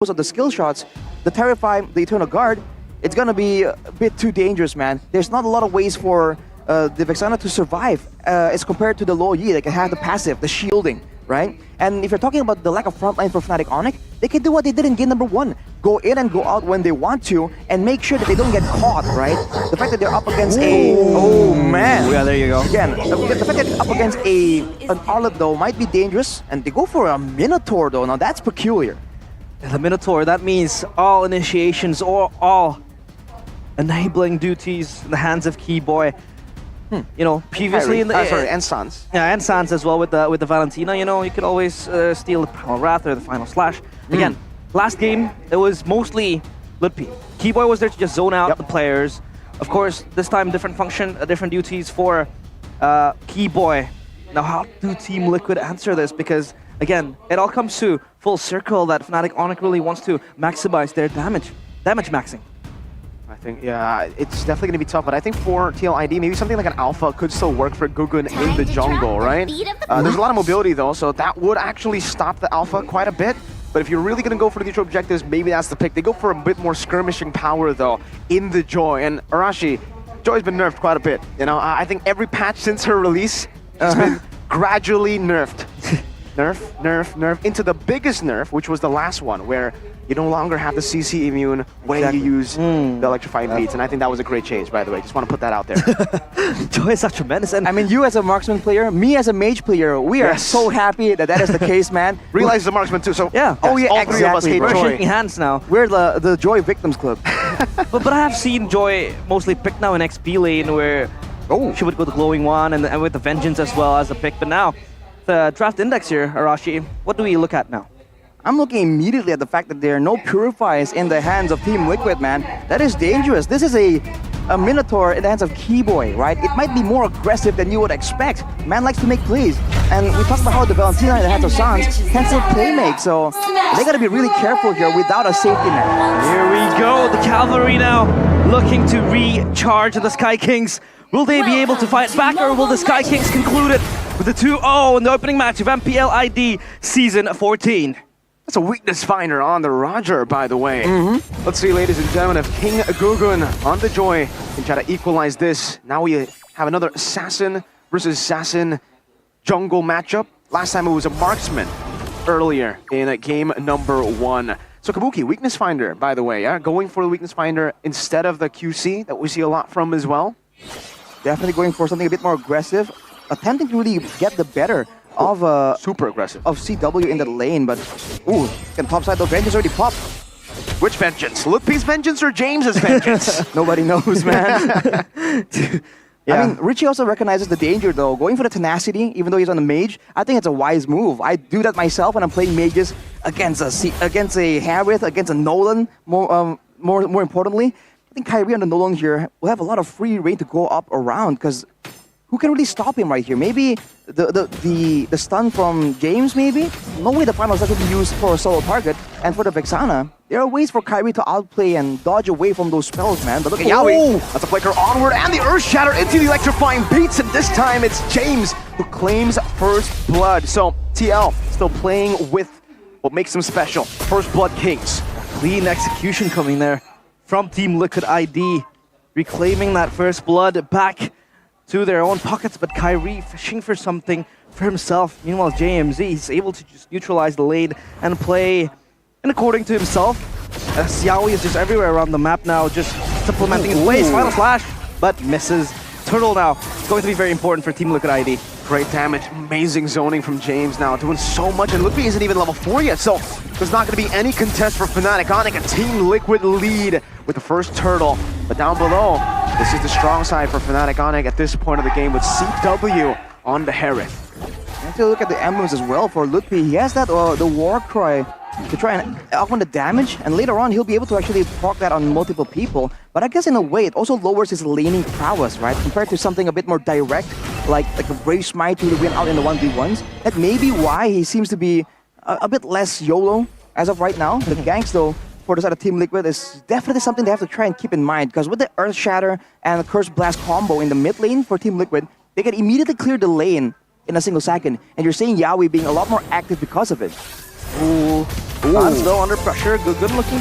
of the skill shots, the Terrify, the Eternal Guard, it's gonna be a bit too dangerous, man. There's not a lot of ways for the Vexana to survive as compared to the low Yi. They can have the passive, the shielding, right? And if you're talking about the lack of frontline for Fnatic Onic, they can do what they did in game number 1. Go in and go out when they want to, and make sure that they don't get caught, right? The fact that they're up against oh man. Yeah, there you go. Again, the fact that they're up against an Arlet though might be dangerous, and they go for a Minotaur though. Now that's peculiar. The Minotaur, that means all initiations or all enabling duties in the hands of Keyboy. You know, previously in the and Sans. Yeah, and Sans as well with the Valentina. You know, you could always steal the Primal Wrath or the Final Slash. Again, last game it was mostly Ludpi. Keyboy was there to just zone out the players. Of course, this time different function, different duties for Keyboy. Now, how do Team Liquid answer this? Because again, it all comes to full circle that Fnatic Onic really wants to maximize their damage maxing. I think, yeah, it's definitely going to be tough, but I think for TLID, maybe something like an Alpha could still work for Gugun in the jungle, right? There's a lot of mobility, though, so that would actually stop the Alpha quite a bit. But if you're really going to go for the neutral objectives, maybe that's the pick. They go for a bit more skirmishing power, though, in the Joy. And Arashi, Joy's been nerfed quite a bit. You know, I think every patch since her release has been gradually nerfed. nerf, into the biggest nerf, which was the last one, where you no longer have the CC immune when you use the electrifying beats, and I think that was a great change, by the way. Just want to put that out there. Joy is such tremendous, and I mean, you as a marksman player, me as a mage player, we are so happy that that is the case, man. Realize the marksman too, so yeah. Oh yeah, all three of us hate We're Joy. shaking hands now. We're the Joy Victims Club. but I have seen Joy mostly picked now in XP lane, where she would go the glowing one and with the Vengeance as well as a pick. But now, the draft index here, Arashi, what do we look at now? I'm looking immediately at the fact that there are no Purifiers in the hands of Team Liquid, man. That is dangerous. This is a Minotaur in the hands of Keyboy, right? It might be more aggressive than you would expect. Man likes to make plays. And we talked about how the Valentina in the hands of Sans can still play make, so they gotta be really careful here without a safety net. Here we go, the Cavalry now looking to recharge the Sky Kings. Will they be able to fight back, or will the Sky Kings conclude it with the 2-0 in the opening match of MPL ID Season 14? That's a weakness finder on the Roger, by the way. Let's see, ladies and gentlemen, if King Gugun on the Joy can try to equalize this. Now we have another Assassin versus Assassin jungle matchup. Last time it was a marksman earlier in game number 1. So Kabuki, weakness finder, by the way, yeah? Going for the weakness finder instead of the QC that we see a lot from as well. Definitely going for something a bit more aggressive, attempting to really get the better of super aggressive of CW in the lane, but can topside the Vengeance already popped. Which Vengeance? Ludpi's Vengeance or James's Vengeance? Nobody knows, man. I mean, Richie also recognizes the danger though. Going for the tenacity, even though he's on a mage, I think it's a wise move. I do that myself when I'm playing mages against a Harith, against a Nolan. More importantly, I think Kyrie on the Nolan here will have a lot of free reign to go up around, because who can really stop him right here? Maybe the stun from James, maybe? No way the Final Slash will be used for a solo target. And for the Vexana, there are ways for Kyrie to outplay and dodge away from those spells, man. But look at Yaoi. That's a flicker onward, and the Earth Shatter into the electrifying beats, and this time it's James who claims first blood. So TL still playing with what makes him special. First Blood Kings. Clean execution coming there from Team Liquid ID, reclaiming that first blood back to their own pockets, but Kyrie fishing for something for himself. Meanwhile, JMZ, he's able to just neutralize the lane and play in according to himself. Xiaoyi is just everywhere around the map now, just supplementing his plays. Final Slash, but misses. Turtle now, it's going to be very important for Team Liquid ID. Great damage, amazing zoning from James now, doing so much, and Ludpi isn't even level 4 yet, so there's not going to be any contest for Fnatic Onic. A Team Liquid lead with the first turtle, but down below, this is the strong side for Fnatic Onic at this point of the game with CW on the Harith. And to look at the emblems as well for Ludpi, he has that the war cry to try and augment the damage, and later on he'll be able to actually proc that on multiple people. But I guess in a way it also lowers his laning prowess, right? Compared to something a bit more direct, like a Brave Smite to win out in the 1v1s. That may be why he seems to be a bit less YOLO as of right now. The ganks though, for the side of Team Liquid, is definitely something they have to try and keep in mind, because with the Earth Shatter and the Curse Blast combo in the mid lane for Team Liquid, they can immediately clear the lane in a single second, and you're seeing Yaoi being a lot more active because of it. Ooh. Fans though under pressure. Good looking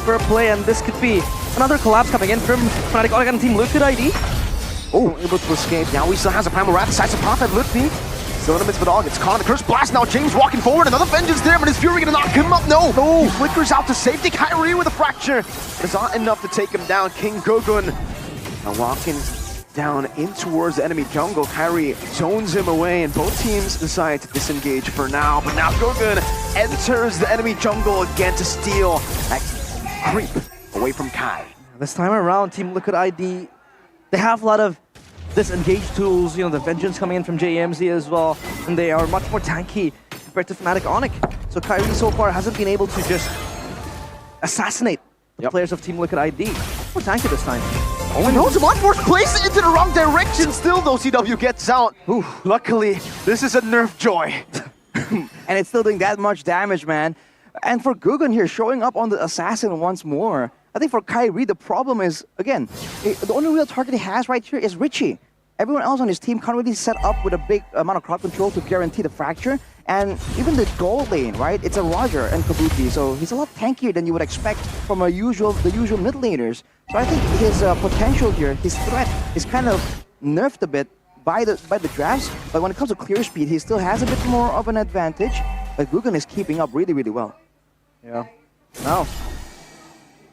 for a play, and this could be another collapse coming in from Fnatic Onic and Team Liquid ID. Oh, able to escape. Now he still has a Primal Wrath. Decides to pop at Lutfi. Still in the midst of it all. Gets caught in the curse blast. Now James walking forward. Another Vengeance there, but is Fury gonna knock him up? No. He flickers out to safety. Kyrie with a fracture. But it's not enough to take him down. King Gugun now walking down in towards the enemy jungle. Kyrie zones him away, and both teams decide to disengage for now. But now Gugun enters the enemy jungle again to steal that creep away from Kai. This time around, Team Liquid ID, they have a lot of disengage tools, you know, the Vengeance coming in from JMZ as well, and they are much more tanky compared to Fnatic Onic. So Kyrie so far hasn't been able to just assassinate the players of Team Liquid ID. More tanky this time. Oh no, Zamon force plays it into the wrong direction. Still though, CW gets out. Ooh, luckily, this is a nerf joy. And it's still doing that much damage, man. And for Gugun here, showing up on the assassin once more. I think for Kyrie, the problem is, again, the only real target he has right here is Richie. Everyone else on his team can't really set up with a big amount of crowd control to guarantee the fracture. And even the gold lane, right? It's a Roger and Kabuki, so he's a lot tankier than you would expect from the usual mid laners. So I think his potential here, his threat, is kind of nerfed a bit by the drafts. But when it comes to clear speed, he still has a bit more of an advantage. But Gugun is keeping up really, really well. Yeah. Now,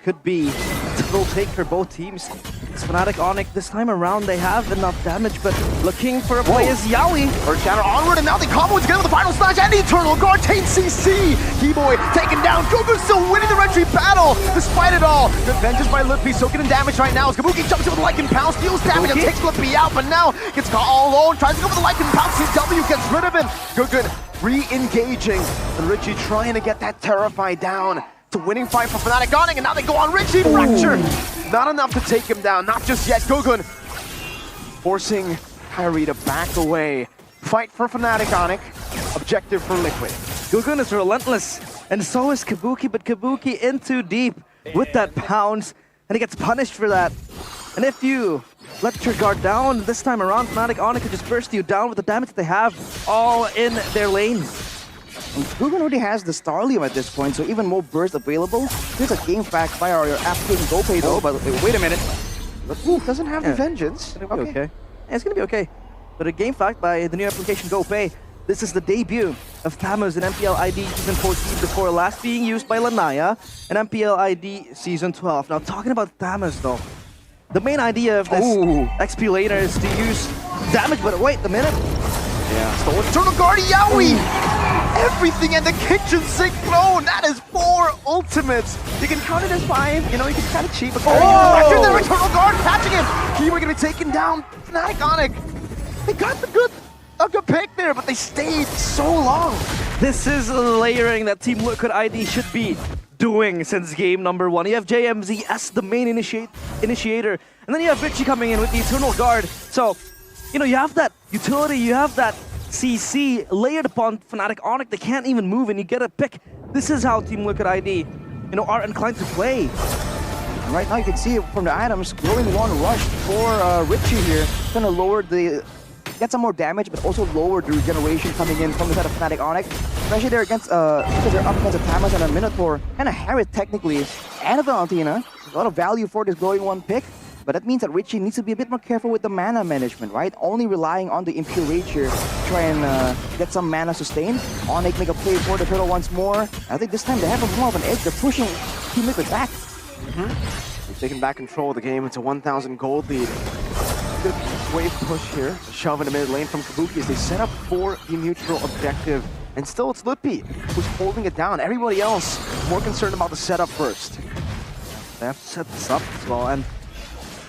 could be a total take for both teams. It's Fnatic Onic. This time around, they have enough damage, but looking for a play is Yaoi. Earth Shatter onward, and now they combo together with the final slash and the Eternal Guard. Tain CC. Keyboy taken down. Gugun still winning the retreat battle despite it all. Good vengeance by Lutfi, so getting damage right now as Kabuki jumps in with the Lycan Pounce, deals damage and takes Lutfi out, but now gets caught all alone. Tries to go for the Lycan Pounce. CW gets rid of him. Gugun re-engaging, and Richie trying to get that Terrify down. It's a winning fight for Fnatic Onic, and now they go on Richie. Fracture. Not enough to take him down. Not just yet. Gugun forcing Kyrie to back away. Fight for Fnatic Onic. Objective for Liquid. Gugun is relentless, and so is Kabuki, but Kabuki in too deep with that pounce, and he gets punished for that. And if you let your guard down this time around, Fnatic Onic could just burst you down with the damage that they have all in their lane. Gugun already has the Starlium at this point, so even more burst available. Here's a game fact by our African GoPay though, but wait a minute. Ooh, doesn't have the Vengeance. It's gonna be okay. Yeah, it's gonna be okay. But a game fact by the new application GoPay. This is the debut of Thamus in MPL ID Season 14 before last being used by Lanaya in MPL ID Season 12. Now talking about Thamus though, the main idea of this XP laner is to use damage, but wait a minute. Yeah, stolen Eternal Guard, Yaoi! Everything in the kitchen sink thrown! That is 4 ultimates! You can count it as 5, you know, you can kind of cheat, but after the Eternal Guard catching him! Kiwi gonna be taken down, Fnatic Onic! They got a good pick there, but they stayed so long! This is layering that Team Liquid ID should be doing since game number 1. You have JMZ as the main initiator, and then you have Richie coming in with the Eternal Guard. So, you know, you have that utility, you have that CC layered upon Fnatic Onic. They can't even move, and you get a pick. This is how Team Liquid ID, you know, are inclined to play. And right now you can see it from the items, glowing one rush for Richie here. Gonna lower get some more damage, but also lower the regeneration coming in from the side of Fnatic Onic. Especially they're against, because they're up against a Thamus and a Minotaur, and a Harriet technically, and a Valentina. There's a lot of value for this glowing one pick. But that means that Richie needs to be a bit more careful with the mana management, right? Only relying on the Impure Rage here to try and get some mana sustained. Onic make a play for the turtle once more. I think this time they have more of an edge. They're pushing Team Liquid back. They've taken back control of the game. It's a 1,000 gold lead. Good wave push here. A shove in the mid lane from Kabuki as they set up for the neutral objective. And still it's Lutfi who's holding it down. Everybody else more concerned about the setup first. They have to set this up as well, and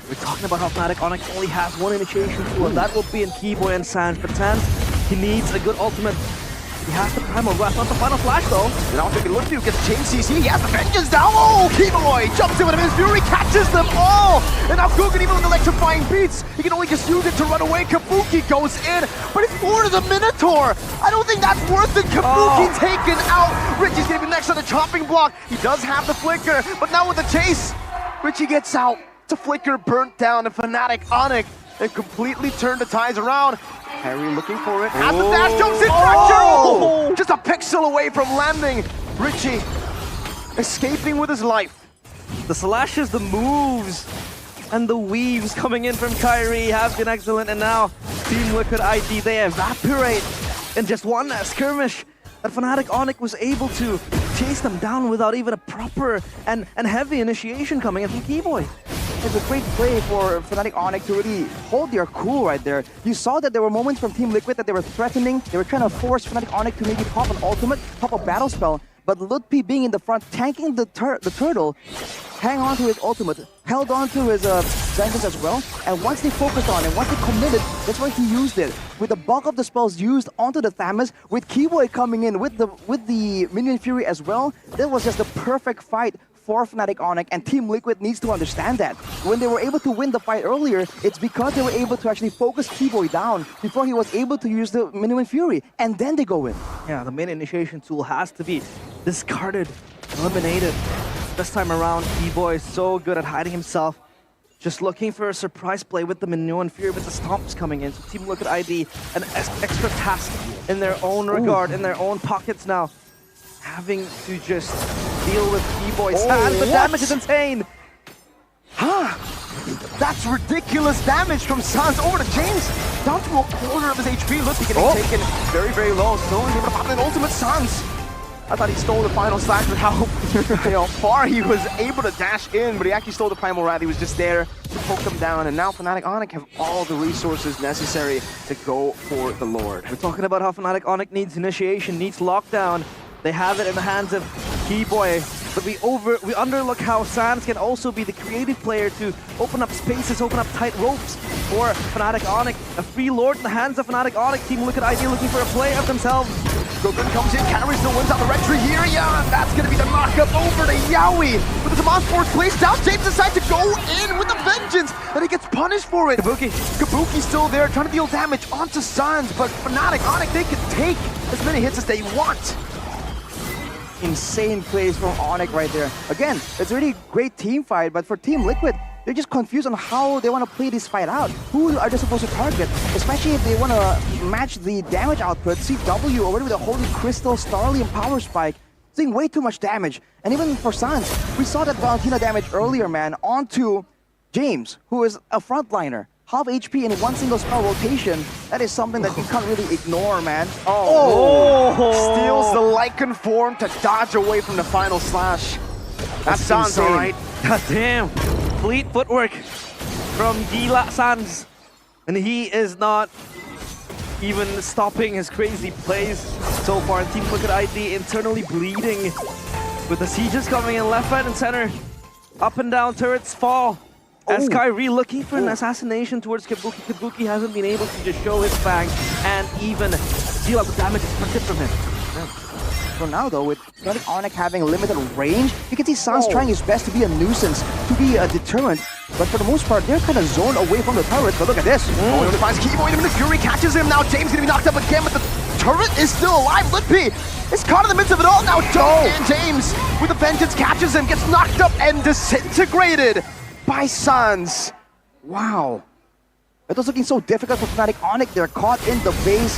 we're talking about how Fnatic Onic only has one initiation tool, and that will be in Keyboy and Sans. But Sans, he needs a good ultimate. He has the Primal Wrath, not the final flash though. And now taking Lutfi gets Chain CC, he has the Vengeance down. Oh, Keyboy jumps in with him, his Fury catches them all. And now Gugun, even with electrifying beats, he can only just use it to run away. Kabuki goes in, but it's more to the Minotaur. I don't think that's worth it. Kabuki taken out. Richie's gonna be next on the chopping block. He does have the flicker, but now with the chase, Richie gets out. To flicker burnt down, and Fnatic Onic, they completely turned the tides around. Kyrie looking for it. Has the dash, jumps in fracture! Just a pixel away from landing. Richie escaping with his life. The slashes, the moves, and the weaves coming in from Kyrie have been excellent, and now Team Liquid ID, they evaporate in just one skirmish that Fnatic Onic was able to chase them down without even a proper and heavy initiation coming in from Keyboy. It's a great play for Fnatic Onic to really hold their cool right there. You saw that there were moments from Team Liquid that they were threatening. They were trying to force Fnatic Onic to maybe pop an ultimate, pop a battle spell. But Ludpi being in the front, tanking the turtle, hang on to his ultimate, held on to his vengeance as well. And once they focused on it, once they committed, that's why he used it. With the bulk of the spells used onto the Thamus, with Keyboy coming in with the Minion Fury as well, that was just the perfect fight for Fnatic Onic, and Team Liquid needs to understand that. When they were able to win the fight earlier, it's because they were able to actually focus Keyboy down before he was able to use the Minion Fury, and then they go in. Yeah, the main initiation tool has to be discarded, eliminated. This time around, Keyboy is so good at hiding himself. Just looking for a surprise play with the Minion Fury, with the stomps coming in. So Team Liquid ID, an extra task in their own regard, in their own pockets now. Having to just deal with Keyboy's hand. The damage is insane. That's ridiculous damage from Sans over to James. Down to a quarter of his HP. Look, he getting taken very, very low. So he's able to pop an ultimate Sans. I thought he stole the final slash with how far he was able to dash in, but he actually stole the Primal Rat. He was just there to poke them down, and now Fnatic Onic have all the resources necessary to go for the Lord. We're talking about how Fnatic Onic needs initiation, needs lockdown. They have it in the hands of Keyboy, but we underlook how Sans can also be the creative player to open up spaces, open up tight ropes for Fnatic Onic. A free Lord in the hands of Fnatic Onic. Team Liquid ID looking for a play of themselves. Gogun comes in, carries the wins out the retry here. Yeah, that's going to be the knockup over to Yowie. With the Zaman Force placed down, James decides to go in with the vengeance, and he gets punished for it. Kabuki's still there, trying to deal damage onto Sans, but Fnatic Onic, they can take as many hits as they want. Insane plays from Onic right there. Again, it's a really great team fight, but for Team Liquid, they're just confused on how they want to play this fight out. Who are they supposed to target? Especially if they want to match the damage output. CW already with a Holy Crystal, Starly, and Power Spike. Doing way too much damage. And even for Sans, we saw that Valentina damage earlier, man, onto James, who is a frontliner. Half HP in one single spell rotation, that is something that you can't really ignore, man. Steals the Lycan form to dodge away from the final slash. That sounds alright. God damn. Fleet footwork from Gila Sans. And he is not even stopping his crazy plays so far. Team Liquid ID internally bleeding with the sieges coming in left, right, and center. Up and down turrets fall. As Kyrie looking for an assassination towards Kabuki. Kabuki hasn't been able to just show his fang and even deal out the damage expected from him. For now though, with Fnatic Onic having limited range, you can see Sans trying his best to be a nuisance, to be a deterrent. But for the most part, they're kind of zoned away from the turret. But look at this. He only finds Keyboy, the Fury catches him. Now James gonna be knocked up again, but the turret is still alive. Ludpi is caught in the midst of it all. Now and James with the vengeance catches him, gets knocked up and disintegrated by Sans. Wow. It was looking so difficult for Fnatic Onic. They're caught in the base,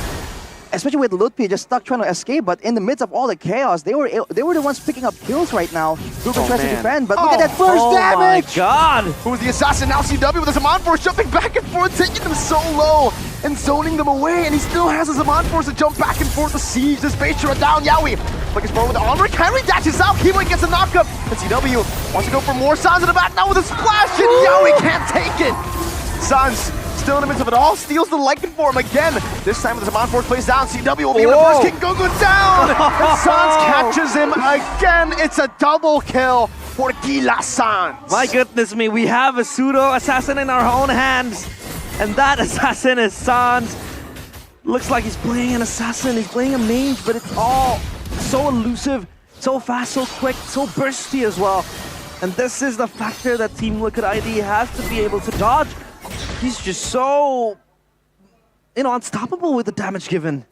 especially with Ludpi just stuck trying to escape. But in the midst of all the chaos, they were the ones picking up kills right now. Ruben tries to defend, but look at that first damage! Oh my god! Who's the assassin? Now CW with the Zaman Force jumping back and forth, taking them so low and zoning them away. And he still has a Zaman Force to jump back and forth to siege this base turret down. Yowie looking forward with the armor. Kyrie dashes out. Keyboy gets a knockup. And CW wants to go for more. Sans in the back now with a splash, and Yowie can't take it. Sans still in the midst of it all, steals the Lycan form again. This time with the Zaman Force plays down. CW will be able to burst King Gogun down. And Sans catches him again. It's a double kill for Gila Sans. My goodness me, we have a pseudo assassin in our own hands. And that assassin is Sans. Looks like he's playing an assassin, he's playing a mage, but it's all so elusive, so fast, so quick, so bursty as well. And this is the factor that Team Liquid ID has to be able to dodge. He's just so, unstoppable with the damage given.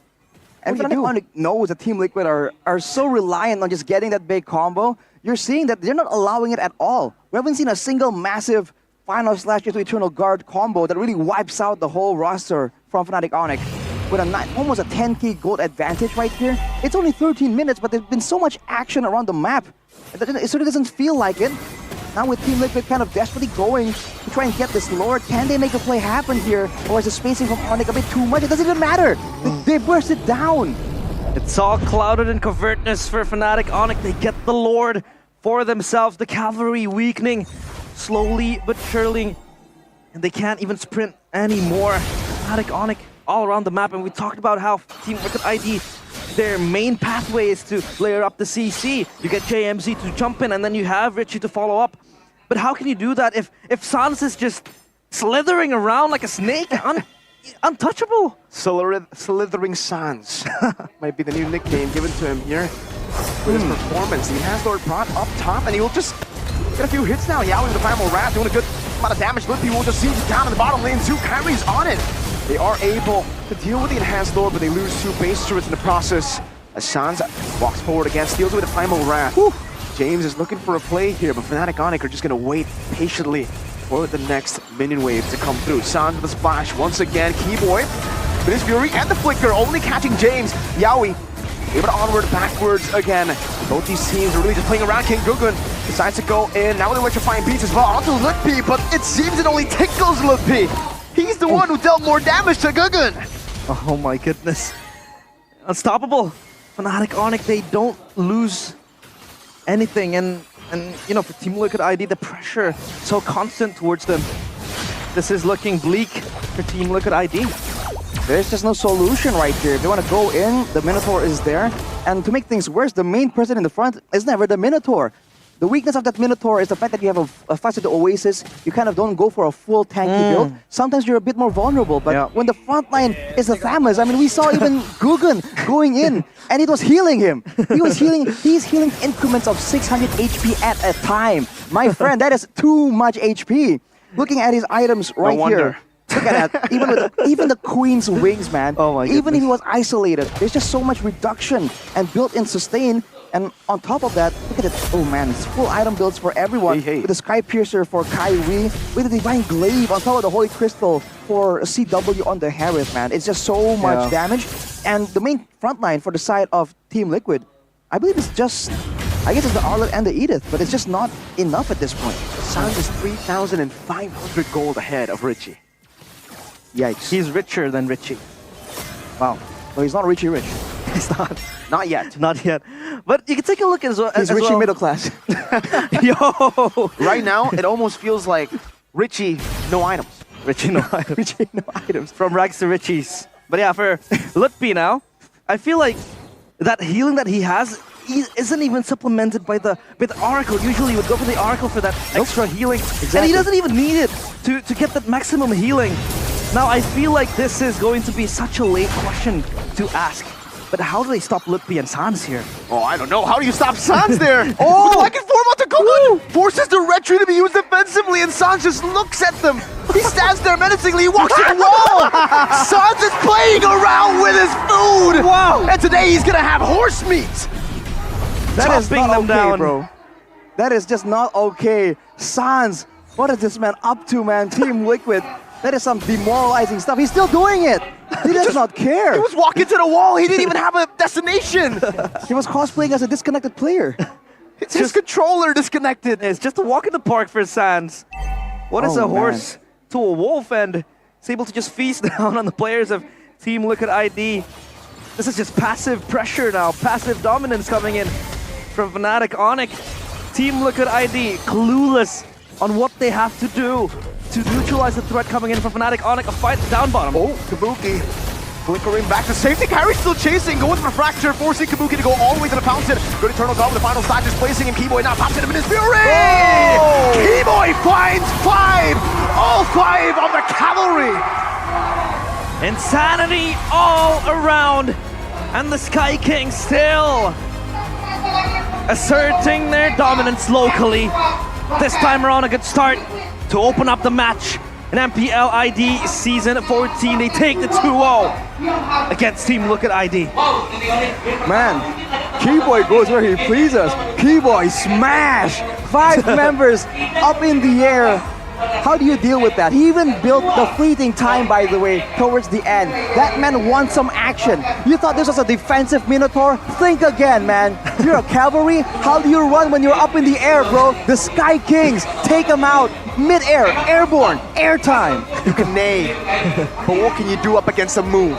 And Fnatic Onic knows that Team Liquid are so reliant on just getting that big combo. You're seeing that they're not allowing it at all. We haven't seen a single massive final slash into Eternal Guard combo that really wipes out the whole roster from Fnatic Onic. with almost a 10k gold advantage right here. It's only 13 minutes, but there's been so much action around the map. It sort of doesn't feel like it. Now with Team Liquid kind of desperately going to try and get this Lord, can they make a play happen here? Or is the spacing from Onic a bit too much? It doesn't even matter. They burst it down. It's all clouded in covertness for Fnatic. Onic, they get the Lord for themselves. The cavalry weakening slowly but surely. And they can't even sprint anymore. Fnatic, Onic, all around the map. And we talked about how Team Liquid ID, their main pathway is to layer up the CC. You get JMZ to jump in, and then you have Richie to follow up. But how can you do that if Sans is just slithering around like a snake? Untouchable. Slithering Sans might be the new nickname given to him here with his performance. He has Lord brought up top, and he will just get a few hits now. Yaoi with the Primal Wrath doing a good amount of damage. Lippy will just see down in the bottom lane too. Kyrie's on it. They are able to deal with the Enhanced Lord, but they lose 2 base turrets in the process. As Sans walks forward again, steals with the Primal Wrath. Whew. James is looking for a play here, but Fnatic Onic are just going to wait patiently for the next minion wave to come through. Sans with a splash once again. Keyboy with his Fury and the Flicker, only catching James. Yaoi able to onward, backwards again. Both these teams are really just playing around. King Gugun decides to go in. Now with electrifying beats as well onto Lippy, but it seems it only tickles Lippy. He's the one who dealt more damage to Gugun. Oh my goodness. Unstoppable. Fnatic Onic, they don't lose anything. And you know, for Team Liquid ID, the pressure so constant towards them. This is looking bleak for Team Liquid ID. There's just no solution right here. If they want to go in, the Minotaur is there. And to make things worse, the main person in the front is never the Minotaur. The weakness of that Minotaur is the fact that you have a fight with the Oasis. You kind of don't go for a full tanky build. Sometimes you're a bit more vulnerable, but when the front line is the Thamus, I mean, we saw even Gugun going in, and it was healing him. He's healing increments of 600 HP at a time. My friend, that is too much HP. Looking at his items right here. Look at that. Even the Queen's Wings, man. Oh my goodness. Even if he was isolated, there's just so much reduction and built-in sustain. And on top of that, look at it. Oh man, it's full item builds for everyone. With the Sky Piercer for Kyrie, with the Divine Glaive on top of the Holy Crystal for CW on the Harith, man. It's just so much damage. And the main frontline for the side of Team Liquid, I believe it's just, I guess it's the Arlet and the Edith, but it's just not enough at this point. Sans is 3,500 gold ahead of Richie. Yikes. He's richer than Richie. Wow. No, he's not Richie rich. He's not. Not yet. Not yet. But you can take a look as well. He's Richie middle class. Yo! Right now, it almost feels like Richie, no items. Richie, no items. Richie, no items. From rags to Richie's. But yeah, for Lutpi now, I feel like that healing that he has isn't even supplemented by the Oracle. Usually you would go for the Oracle for that extra healing. Exactly. And he doesn't even need it to get that maximum healing. Now I feel like this is going to be such a late question to ask. But how do they stop Lutpi and Sans here? Oh, I don't know. How do you stop Sans there? Oh! I can form onto Gugun! Forces the retry to be used defensively, and Sans just looks at them. He stands there menacingly, he walks to the wall! Sans is playing around with his food! Wow! And today he's gonna have horse meat! That is Chopping not them okay, down. bro. That is just not okay. Sans, what is this man up to, man? Team Liquid. That is some demoralizing stuff. He's still doing it. He does not care. He was walking to the wall, he didn't even have a destination! He was cosplaying as a disconnected player. It's his controller disconnected! It's just a walk in the park for Sans. What is a horse to a wolf, and is able to just feast down on the players of Team Liquid ID. This is just passive pressure now, passive dominance coming in from Fnatic Onic. Team Liquid ID clueless on what they have to do to neutralize the threat coming in from Fnatic Onic. A fight down bottom. Oh, Kabuki flickering back to safety. Kyrie still chasing, going for Fracture, forcing Kabuki to go all the way to the fountain. Good Eternal God with the final side, just placing him. Keyboy now pops him in his Fury! Oh! Keyboy finds 5! All 5 on the cavalry! Insanity all around. And the Sky King still asserting their dominance locally. This time around, a good start to open up the match. In MPL ID Season 14, they take the 2-0 against Team Liquid ID. Man, Keyboy goes where he pleases. Keyboy smash! 5 members up in the air. How do you deal with that? He even built the fleeting time, by the way, towards the end. That man wants some action. You thought this was a defensive Minotaur? Think again, man. You're a cavalry? How do you run when you're up in the air, bro? The Sky Kings, take them out. Mid-air, airborne, airtime. You can nade, but what can you do up against a move?